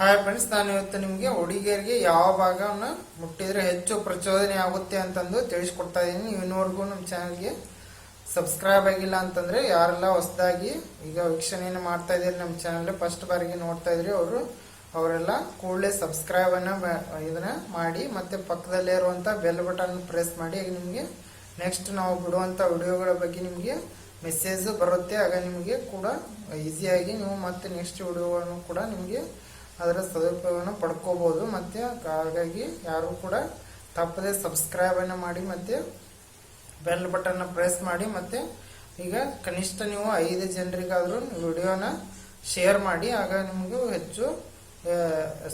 Hi friends, ನಾನು ಇವತ್ತು ನಿಮಗೆ ಹುಡುಗಿಯರಿಗೆ ಯಾವ ಭಾಗವನ್ನು ಮುಟ್ಟಿದ್ರೆ ಹೆಚ್ಚು ಪ್ರಚೋದನೆ ಆಗುತ್ತೆ ಅಂತಂದು ತಿಳಿಸ್ಕೊಡ್ತಾ ಇದ್ದೀನಿ. ಇನ್ನೂವರೆಗೂ ನಮ್ಮ ಚಾನಲ್ಗೆ ಸಬ್ಸ್ಕ್ರೈಬ್ ಆಗಿಲ್ಲ ಅಂತಂದ್ರೆ ಯಾರೆಲ್ಲ ಹೊಸದಾಗಿ ಈಗ ವೀಕ್ಷಣೆಯನ್ನು ಮಾಡ್ತಾ ಇದ್ದೀರಿ ನಮ್ಮ ಚಾನಲ್ ಫಸ್ಟ್ ಬಾರಿಗೆ ನೋಡ್ತಾ ಇದ್ರಿ ಅವರೆಲ್ಲ ಕೂಡಲೇ ಸಬ್ಸ್ಕ್ರೈಬ್ ಇದನ್ನ ಮಾಡಿ ಮತ್ತೆ ಪಕ್ಕದಲ್ಲೇ ಇರುವಂತ ಬೆಲ್ ಬಟನ್ ಪ್ರೆಸ್ ಮಾಡಿ. ಈಗ ನಿಮಗೆ ನೆಕ್ಸ್ಟ್ ನಾವು ಬಿಡುವಂತ ವಿಡಿಯೋಗಳ ಬಗ್ಗೆ ನಿಮಗೆ ಮೆಸೇಜ್ ಬರುತ್ತೆ. ಆಗ ನಿಮಗೆ ಕೂಡ ಈಸಿಯಾಗಿ ನೀವು ಮತ್ತೆ ನೆಕ್ಸ್ಟ್ ವಿಡಿಯೋಗಳನ್ನು ಕೂಡ ನಿಮಗೆ ಅದರ ಸದುಪಯೋಗವನ್ನು ಪಡ್ಕೋಬಹುದು. ಮತ್ತೆ ಹಾಗಾಗಿ ಯಾರು ಕೂಡ ತಪ್ಪದೆ ಸಬ್ಸ್ಕ್ರೈಬ್ ಅನ್ನು ಮಾಡಿ ಮತ್ತೆ ಬೆಲ್ ಬಟನ್ ಪ್ರೆಸ್ ಮಾಡಿ. ಮತ್ತೆ ಈಗ ಕನಿಷ್ಠ ನೀವು 5 ಜನರಿಗಾದ್ರೂ ವಿಡಿಯೋನ ಶೇರ್ ಮಾಡಿ. ಆಗ ನಿಮಗೂ ಹೆಚ್ಚು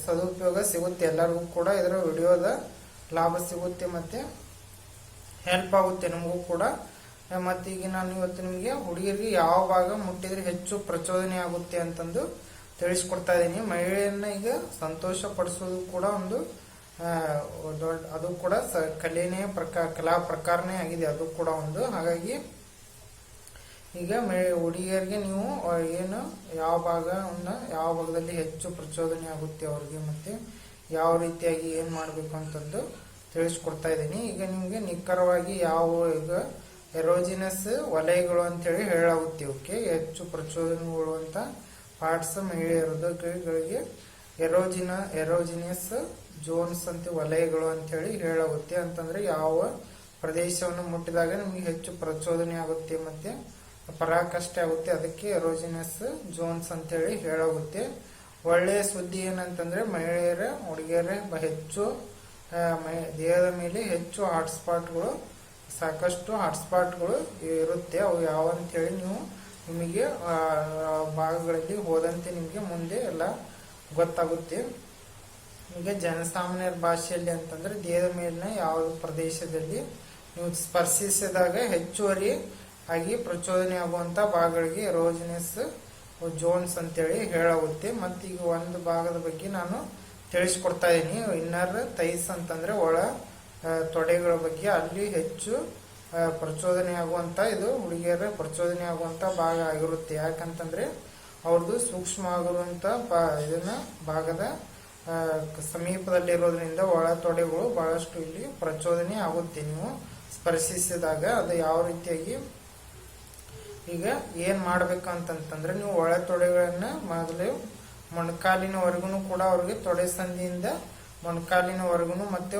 ಸದುಪಯೋಗ ಸಿಗುತ್ತೆ. ಎಲ್ಲರಿಗೂ ಕೂಡ ಇದರ ವಿಡಿಯೋದ ಲಾಭ ಸಿಗುತ್ತೆ ಮತ್ತೆ ಹೆಲ್ಪ್ ಆಗುತ್ತೆ ನಮಗೂ ಕೂಡ. ಮತ್ತೆ ಈಗ ನಾನು ಇವತ್ತು ನಿಮಗೆ ಹುಡುಗಿಯರಿಗೆ ಯಾವ ಭಾಗ ಮುಟ್ಟಿದ್ರೆ ಹೆಚ್ಚು ಪ್ರಚೋದನೆ ಆಗುತ್ತೆ ಅಂತಂದು ತಿಳಿಸ್ಕೊಡ್ತಾ ಇದ್ದೀನಿ. ಮಹಿಳೆಯನ್ನ ಈಗ ಸಂತೋಷ ಪಡಿಸೋದು ಕೂಡ ಒಂದು ಅದು ಕೂಡ ಕಲೆನೇ ಕಲಾ ಪ್ರಕಾರನೇ ಆಗಿದೆ, ಅದು ಕೂಡ ಒಂದು. ಹಾಗಾಗಿ ಈಗ ಹುಡುಗಿಯರಿಗೆ ನೀವು ಏನು ಯಾವ ಭಾಗದಲ್ಲಿ ಹೆಚ್ಚು ಪ್ರಚೋದನೆ ಆಗುತ್ತೆ ಅವ್ರಿಗೆ, ಮತ್ತೆ ಯಾವ ರೀತಿಯಾಗಿ ಏನ್ ಮಾಡ್ಬೇಕು ಅಂತಂದು ತಿಳಿಸ್ಕೊಡ್ತಾ ಇದ್ದೀನಿ. ಈಗ ನಿಮ್ಗೆ ನಿಖರವಾಗಿ ಈಗ ಎರೋಜಿನಸ್ ವಲಯಗಳು ಅಂತ ಹೇಳಿ ಹೇಳಾಗುತ್ತೆ. ಇವಕ್ಕೆ ಹೆಚ್ಚು ಪ್ರಚೋದನೆಗಳು ಅಂತ ಪಾರ್ಟ್ಸ್ ಮಹಿಳೆಯರಿಗೆ ಎರೋಜಿನಿಯಸ್ ಜೋನ್ಸ್ ಅಂತ ವಲಯಗಳು ಅಂತ ಹೇಳಿ ಹೇಳಾಗುತ್ತೆ. ಅಂತಂದ್ರೆ ಯಾವ ಪ್ರದೇಶವನ್ನು ಮುಟ್ಟಿದಾಗ ನಮಗೆ ಹೆಚ್ಚು ಪ್ರಚೋದನೆ ಆಗುತ್ತೆ ಮತ್ತೆ ಪರಾಕಾಷ್ಠೆ ಆಗುತ್ತೆ, ಅದಕ್ಕೆ ಎರೋಜಿನಿಯಸ್ ಜೋನ್ಸ್ ಅಂತ ಹೇಳಿ ಹೇಳಾಗುತ್ತೆ. ಒಳ್ಳೆಯ ಸುದ್ದಿ ಏನಂತಂದ್ರೆ ಹುಡುಗಿಯರ ಹೆಚ್ಚು ದೇಹದ ಮೇಲೆ ಹೆಚ್ಚು ಹಾಟ್ಸ್ಪಾಟ್ಗಳು, ಸಾಕಷ್ಟು ಹಾಟ್ಸ್ಪಾಟ್ಗಳು ಇರುತ್ತೆ. ಅವು ಯಾವ ಅಂತ ಹೇಳಿ ನೀವು ನಿಮಗೆ ಭಾಗಗಳಲ್ಲಿ ಹೋದಂತೆ ನಿಮಗೆ ಮುಂದೆ ಎಲ್ಲ ಗೊತ್ತಾಗುತ್ತೆ. ಈಗ ಜನಸಾಮಾನ್ಯರ ಭಾಷೆಯಲ್ಲಿ ಅಂತಂದ್ರೆ ದೇಹದ ಮೇಲಿನ ಯಾವ ಪ್ರದೇಶದಲ್ಲಿ ನೀವು ಸ್ಪರ್ಶಿಸಿದಾಗ ಹೆಚ್ಚುವರಿ ಆಗಿ ಪ್ರಚೋದನೆ ಆಗುವಂತ ಭಾಗಗಳಿಗೆ ಎರೋಜಿನಸ್ ಜೋನ್ಸ್ ಅಂತೇಳಿ ಹೇಳಾಗುತ್ತೆ. ಮತ್ತೆ ಈಗ ಒಂದು ಭಾಗದ ಬಗ್ಗೆ ನಾನು ತಿಳಿಸ್ಕೊಡ್ತಾ ಇದ್ದೀನಿ. ಇನ್ನರ್ ಥೈಸ್ ಅಂತಂದ್ರೆ ಒಳ ತೊಡೆಗಳ ಬಗ್ಗೆ, ಅಲ್ಲಿ ಹೆಚ್ಚು ಪ್ರಚೋದನೆ ಆಗುವಂತ ಇದು ಹುಡುಗಿಯರ ಪ್ರಚೋದನೆ ಆಗುವಂತ ಭಾಗ ಆಗಿರುತ್ತೆ. ಯಾಕಂತಂದ್ರೆ ಅವ್ರದ್ದು ಸೂಕ್ಷ್ಮ ಆಗಿರುವಂತ ಇದನ್ನ ಭಾಗದ ಸಮೀಪದಲ್ಲಿರೋದ್ರಿಂದ ಒಳ ತೊಡೆಗಳು ಬಹಳಷ್ಟು ಇಲ್ಲಿ ಪ್ರಚೋದನೆ ಆಗುತ್ತೆ ನೀವು ಸ್ಪರ್ಶಿಸಿದಾಗ. ಅದು ಯಾವ ರೀತಿಯಾಗಿ ಈಗ ಏನ್ ಮಾಡ್ಬೇಕಂತಂದ್ರೆ ನೀವು ಒಳ ತೊಡೆಗಳನ್ನ ಮೊದಲು ಮೊಣಕಾಲಿನವರೆಗೂ ಕೂಡ ಅವ್ರಿಗೆ ತೊಡೆ ಸಂದಿಯಿಂದ ಮೊಣಕಾಲಿನವರೆಗೂ ಮತ್ತೆ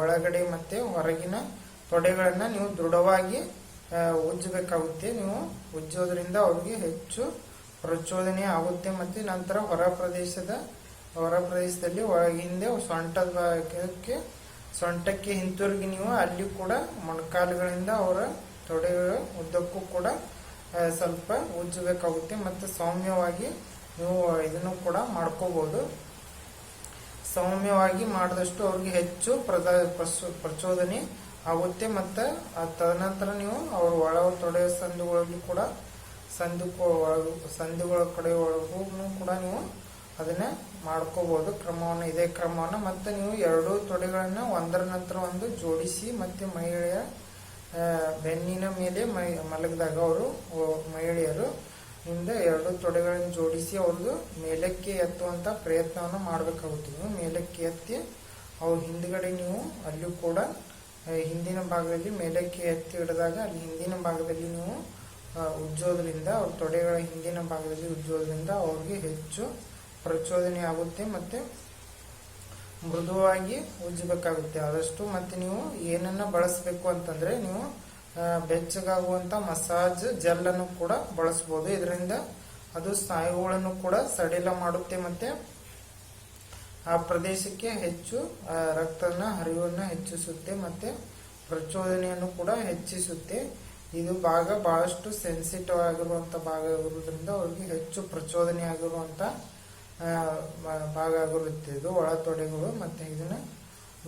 ಒಳಗಡೆ ಮತ್ತೆ ಹೊರಗಿನ ತೊಡೆಗಳನ್ನ ನೀವು ದೃಢವಾಗಿ ಉಜ್ಜಬೇಕಾಗುತ್ತೆ. ನೀವು ಉಜ್ಜೋದ್ರಿಂದ ಅವ್ರಿಗೆ ಹೆಚ್ಚು ಪ್ರಚೋದನೆ ಆಗುತ್ತೆ. ಮತ್ತೆ ನಂತರ ಹೊರ ಪ್ರದೇಶದಲ್ಲಿ ಹಿಂದೆ ಸೊಂಟಕ್ಕೆ ಹಿಂತಿರುಗಿ ನೀವು ಅಲ್ಲಿ ಕೂಡ ಮೊಣಕಾಲುಗಳಿಂದ ಅವರ ತೊಡೆಗಳ ಉದ್ದಕ್ಕೂ ಕೂಡ ಸ್ವಲ್ಪ ಉಜ್ಜಬೇಕಾಗುತ್ತೆ. ಮತ್ತೆ ಸೌಮ್ಯವಾಗಿ ನೀವು ಇದನ್ನು ಕೂಡ ಮಾಡ್ಕೋಬಹುದು. ಸೌಮ್ಯವಾಗಿ ಮಾಡಿದಷ್ಟು ಅವ್ರಿಗೆ ಹೆಚ್ಚು ಪ್ರಚೋದನೆ ಆಗುತ್ತೆ. ಮತ್ತೆ ತದನಂತರ ನೀವು ಅವ್ರ ಒಳ ತೊಡೆ ಸಂಧಿಗಳಲ್ಲಿ ಕೂಡ ಸಂಧಿಗಳ ಕಡೆ ಒಳಗೂ ಕೂಡ ನೀವು ಅದನ್ನ ಮಾಡ್ಕೋಬಹುದು ಇದೇ ಕ್ರಮವನ್ನ. ಮತ್ತೆ ನೀವು 2 ತೊಡೆಗಳನ್ನ ಒಂದರ ನಂತರ ಒಂದು ಜೋಡಿಸಿ ಮತ್ತೆ ಮಹಿಳೆಯ ಬೆನ್ನಿನ ಮೇಲೆ ಮಲಗಿದಾಗ ಮಹಿಳೆಯರು ಇಂದ 2 ತೊಡೆಗಳನ್ನು ಜೋಡಿಸಿ ಅವ್ರದ್ದು ಮೇಲಕ್ಕೆ ಎತ್ತುವಂತ ಪ್ರಯತ್ನವನ್ನು ಮಾಡ್ಬೇಕಾಗುತ್ತೆ. ನೀವು ಮೇಲಕ್ಕೆ ಎತ್ತಿ ಅವ್ರ ಹಿಂದ್ಗಡೆ ನೀವು ಅಲ್ಲೂ ಕೂಡ ಹಿಂದಿನ ಭಾಗದಲ್ಲಿ ಮೇಲಕ್ಕೆ ಎತ್ತಿ ಹಿಡಿದಾಗ ಅಲ್ಲಿ ಹಿಂದಿನ ಭಾಗದಲ್ಲಿ ನೀವು ಉಜ್ಜೋದ್ರಿಂದ ಅವ್ರ ತೊಡೆಗಳ ಹಿಂದಿನ ಭಾಗದಲ್ಲಿ ಉಜ್ಜೋದ್ರಿಂದ ಅವ್ರಿಗೆ ಹೆಚ್ಚು ಪ್ರಚೋದನೆ ಆಗುತ್ತೆ. ಮತ್ತೆ ಮೃದುವಾಗಿ ಉಜ್ಜಬೇಕಾಗುತ್ತೆ ಆದಷ್ಟು. ಮತ್ತೆ ನೀವು ಏನನ್ನ ಬಳಸಬೇಕು ಅಂತಂದ್ರೆ ನೀವು ಬೆಚ್ಚಗಾಗುವಂತ ಮಸಾಜ್ ಜೆಲ್ ಅನ್ನು ಕೂಡ ಬಳಸಬಹುದು. ಇದರಿಂದ ಅದು ಸ್ನಾಯುಗಳನ್ನು ಕೂಡ ಸಡಿಲ ಮಾಡುತ್ತೆ ಮತ್ತೆ ಆ ಪ್ರದೇಶಕ್ಕೆ ಹೆಚ್ಚು ರಕ್ತನ ಹರಿವನ್ನು ಹೆಚ್ಚಿಸುತ್ತೆ ಮತ್ತೆ ಪ್ರಚೋದನೆಯನ್ನು ಕೂಡ ಹೆಚ್ಚಿಸುತ್ತೆ. ಇದು ಭಾಗ ಬಹಳಷ್ಟು ಸೆನ್ಸಿಟಿವ್ ಆಗಿರುವಂತ ಭಾಗ ಆಗಿರುವುದರಿಂದ ಅವ್ರಿಗೆ ಹೆಚ್ಚು ಪ್ರಚೋದನೆ ಆಗಿರುವಂತ ಭಾಗ ಆಗಿರುತ್ತೆ ಇದು ಒಳ ತೊಡೆಗಳು. ಮತ್ತೆ ಇದನ್ನ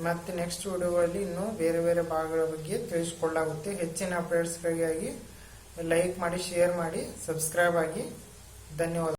ಮತ್ತೆ ನೆಕ್ಸ್ಟ್ ವಿಡಿಯೋಗಳಲ್ಲಿ ಇನ್ನೂ ಬೇರೆ ಬೇರೆ ಭಾಗಗಳ ಬಗ್ಗೆ ತಿಳಿಸಿಕೊಳ್ಳಾಗುತ್ತೆ. ಹೆಚ್ಚಿನ ಅಪ್ಡೇಟ್ಸ್ಗಳಿಗಾಗಿ ಲೈಕ್ ಮಾಡಿ, ಶೇರ್ ಮಾಡಿ, ಸಬ್ಸ್ಕ್ರೈಬ್ ಆಗಿ. ಧನ್ಯವಾದ.